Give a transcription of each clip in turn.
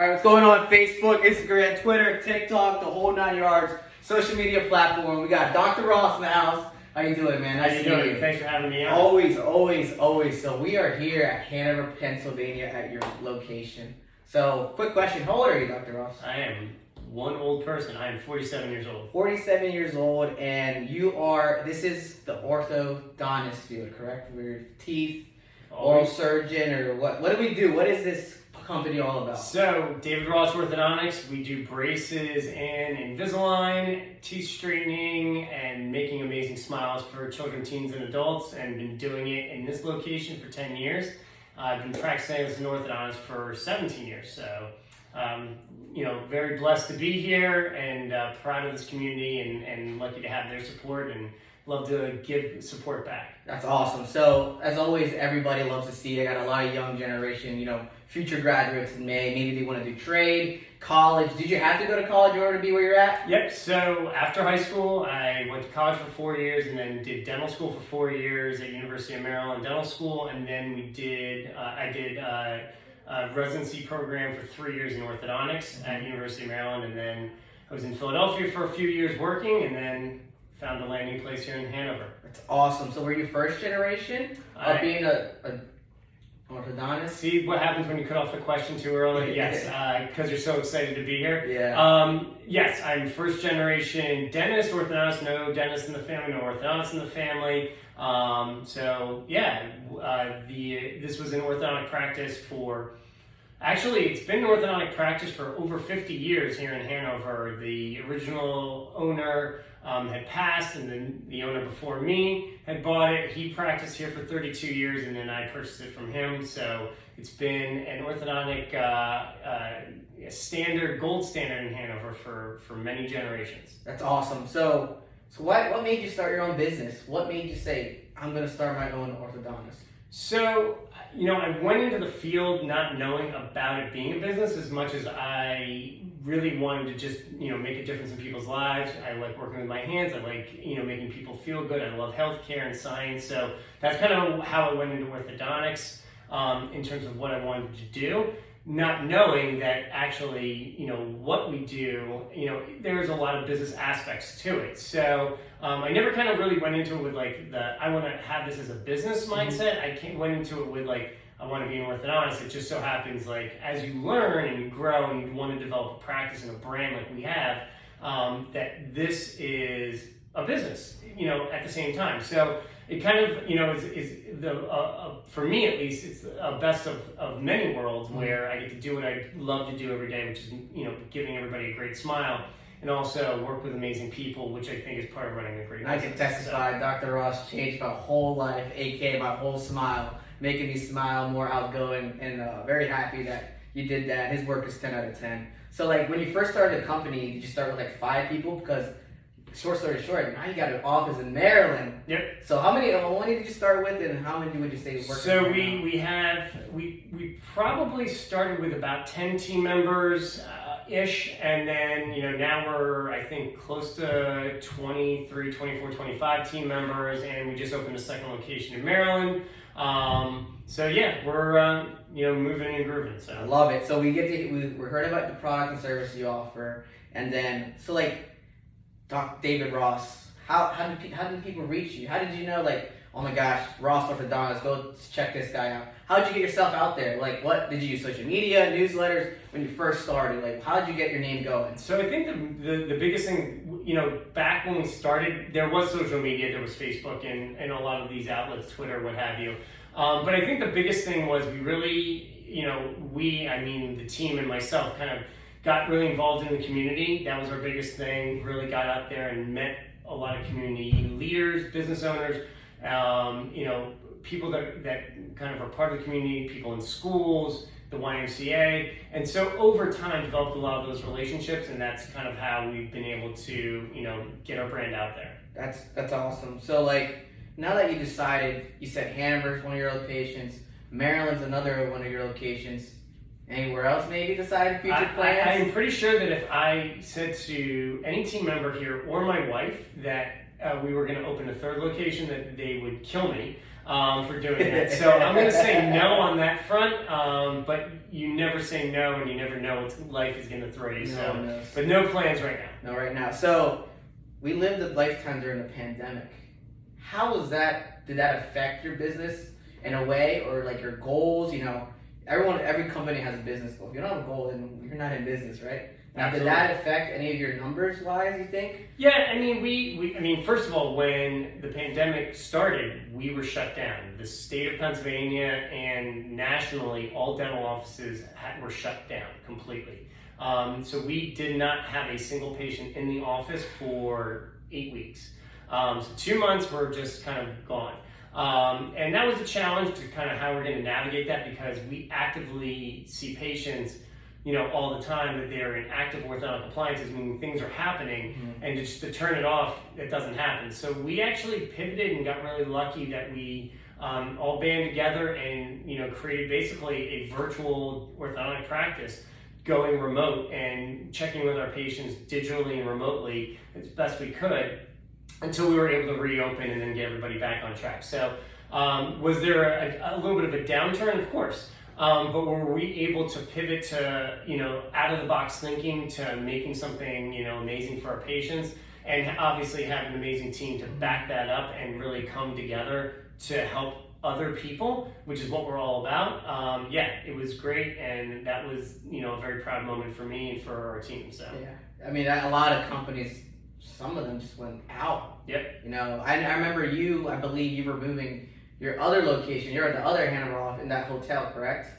All right, what's going on? Facebook, Instagram, Twitter, TikTok, the whole 9 yards, social media platform. We got Dr. Ross in the house. How you doing, man? Nice to meet you. Thanks for having me on. Always. So we are here at Hanover, Pennsylvania at your location. So, quick question. How old are you, Dr. Ross? I am one old person. I am 47 years old. 47 years old, and this is the orthodontist field, correct? We're teeth, oral surgeon, or what? What do we do? What is this company all about? So, David Ross Orthodontics, we do braces and Invisalign, teeth straightening, and making amazing smiles for children, teens, and adults, and been doing it in this location for 10 years. I've been practicing as an orthodontist for 17 years, so very blessed to be here and proud of this community and lucky to have their support and love to give support back. That's awesome. So, as always, everybody loves to see. I got a lot of young generation, future graduates in May. Maybe they want to do trade, college. Did you have to go to college in order to be where you're at? Yep. So, after high school, I went to college for 4 years and then did dental school for 4 years at University of Maryland Dental School. And then I did a residency program for 3 years in orthodontics at University of Maryland. And then I was in Philadelphia for a few years working and then found a landing place here in Hanover. That's awesome. So were you first generation of being a orthodontist? See what happens when you cut off the question too early? Yes, because you're so excited to be here. Yeah. Yes, I'm first generation dentist, orthodontist, no dentist in the family, no orthodontist in the family. This was an orthodontic practice it's been an orthodontic practice for over 50 years here in Hanover. The original owner had passed, and then the owner before me had bought it. He practiced here for 32 years, and then I purchased it from him. So it's been an orthodontic gold standard in Hanover for many generations. That's awesome. So what made you start your own business? What made you say, I'm going to start my own orthodontist? So, I went into the field not knowing about it being a business as much as I really wanted to just, make a difference in people's lives. I like working with my hands. I like, making people feel good. I love healthcare and science. So that's kind of how I went into orthodontics in terms of what I wanted to do. Not knowing that actually, what we do, there's a lot of business aspects to it. So I never kind of really went into it with I want to have this as a business mindset. I went into it with I want to be an orthodontist. It just so happens as you learn and you grow and you want to develop a practice and a brand like we have, that this is a business, at the same time. So it kind of, for me at least, it's a best of many worlds where I get to do what I love to do every day, which is, giving everybody a great smile and also work with amazing people, which I think is part of running a great business. I can testify, Dr. Ross changed my whole life, aka my whole smile, making me smile, more outgoing, and very happy that you did that. His work is 10 out of 10. So when you first started the company, did you start with 5 people? Because short story short, now you got an office in Maryland. Yep. So how many did you start with, and how many would you say working? So we probably started with about 10 team members ish, and then now we're I think close to 23, 24, 25 team members, and we just opened a second location in Maryland. We're moving and grooving. So I love it. So we heard about the product and service you offer, and then David Ross, how did people reach you? How did you know, oh my gosh, Ross Orthodontics, go check this guy out? How did you get yourself out there? What did you use, social media, newsletters, when you first started? How did you get your name going? So I think the biggest thing, back when we started, there was social media, there was Facebook and a lot of these outlets, Twitter, what have you. But I think the biggest thing was we really, the team and myself kind of got really involved in the community. That was our biggest thing. Really got out there and met a lot of community leaders, business owners, people that kind of are part of the community, people in schools, the YMCA. And so over time developed a lot of those relationships, and that's kind of how we've been able to, get our brand out there. That's awesome. So now that you said Hanover's one of your locations, Maryland's another one of your locations. Anywhere else maybe decided future plans? I'm pretty sure that if I said to any team member here or my wife that we were going to open a third location, that they would kill me for doing that. So I'm going to say no on that front. But you never say no, and you never know what life is going to throw you. No. But no plans right now. No, right now. So we lived a lifetime during the pandemic. How was that? Did that affect your business in a way, or like your goals? You know, every company has a business goal. If you don't have a goal, then you're not in business, right? Now, did that affect any of your numbers wise, you think? Yeah, I mean, first of all, when the pandemic started, we were shut down. The state of Pennsylvania and nationally, all dental offices were shut down completely. So we did not have a single patient in the office for 8 weeks. So 2 months were just kind of gone. And that was a challenge to kind of how we're going to navigate that, because we actively see patients, you know, all the time that they're in active orthodontic appliances, meaning things are happening, and just to turn it off, it doesn't happen. So we actually pivoted and got really lucky that we all band together and, you know, created basically a virtual orthodontic practice, going remote and checking with our patients digitally and remotely as best we could, until we were able to reopen and then get everybody back on track. So was there a little bit of a downturn? Of course. But were we able to pivot to, you know, out of the box thinking to making something, you know, amazing for our patients, and obviously have an amazing team to back that up and really come together to help other people, which is what we're all about. Yeah, it was great, and that was, you know, a very proud moment for me and for our team. So yeah, I mean, a lot of companies, some of them just went out. Yep. You know, I remember I believe you were moving your other location. You're at the other Hanover off in that hotel, correct?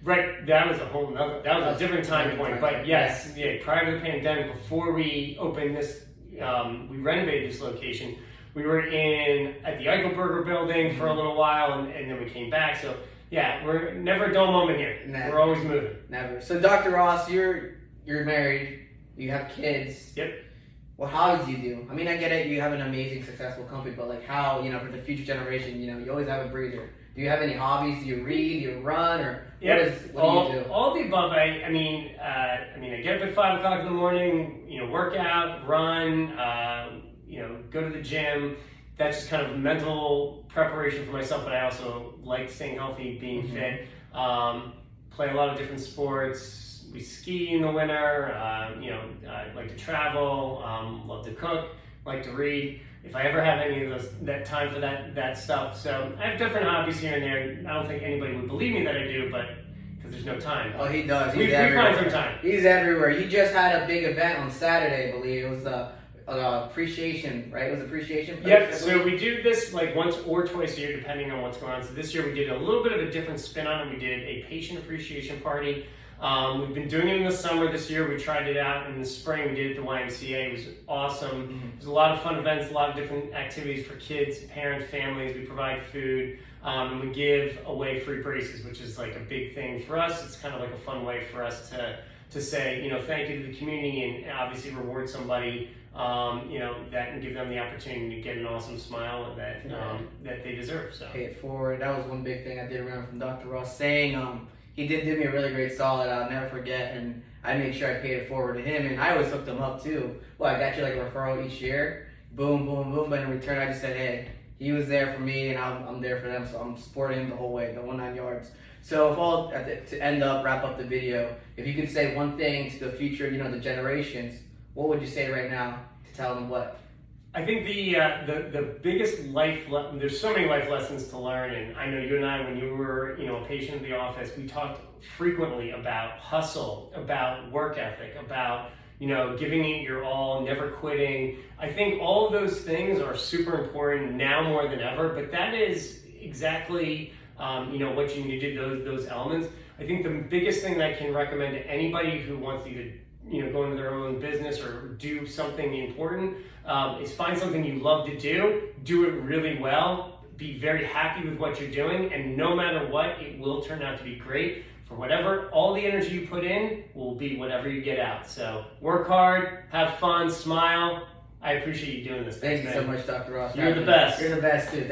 Right, that was a different time point. But yes, yeah, prior to the pandemic, before we opened this, we renovated this location. We were at the Eichelberger building for a little while, and then we came back. So yeah, we're never a dull moment here. Never. We're always moving. Never. So Dr. Ross, you're married, you have kids. Yep. What hobbies do you do? I mean, I get it, you have an amazing, successful company, but like how, you know, for the future generation, you know, you always have a breather. Do you have any hobbies? Do you read? Do you run? Or what do you do? All the above. I mean, I get up at 5 o'clock in the morning, you know, work out, run, you know, go to the gym. That's just kind of mental preparation for myself, but I also like staying healthy, being fit. Play a lot of different sports. We ski in the winter, you know, I like to travel, love to cook, like to read. If I ever have any of that time for that stuff. So I have different hobbies here and there. I don't think anybody would believe me that I do, but because there's no time. Oh, he does. We find some time. He's everywhere. You just had a big event on Saturday, I believe. It was the appreciation, right? It was appreciation. Yep, so we do this like once or twice a year, depending on what's going on. So this year we did a little bit of a different spin on it. We did a patient appreciation party. We've been doing it in the summer this year. We tried it out in the spring. We did it at the YMCA. It was awesome. There's a lot of fun events, a lot of different activities for kids, parents, families. We provide food, and we give away free braces, which is like a big thing for us. It's kind of like a fun way for us to say, you know, thank you to the community, and obviously reward somebody, you know, that and give them the opportunity to get an awesome smile that they deserve. So pay it forward. That was one big thing I did remember from Dr. Ross saying. He did do me a really great solid, I'll never forget, and I made sure I paid it forward to him, and I always hooked him up too. Well, I got you like a referral each year, boom, boom, boom, but in return I just said, hey, he was there for me, and I'm there for them, so I'm supporting him the whole way, the 9 yards. So to wrap up the video, if you could say one thing to the future, you know, the generations, what would you say right now to tell them what? I think the biggest there's so many life lessons to learn, and I know you and I, when you were, you know, a patient in the office, we talked frequently about hustle, about work ethic, about, you know, giving it your all, never quitting. I think all of those things are super important now more than ever, but that is exactly, you know, what you need to do, those elements. I think the biggest thing that I can recommend to anybody who wants to either, you know, go into their own business or do something important, is find something you love to do it really well, be very happy with what you're doing, and no matter what, it will turn out to be great. For whatever, all the energy you put in will be whatever you get out. So work hard, have fun, smile. I appreciate you doing this. Thank you so much, Dr. Ross. You're the best. You're the best too. Thanks.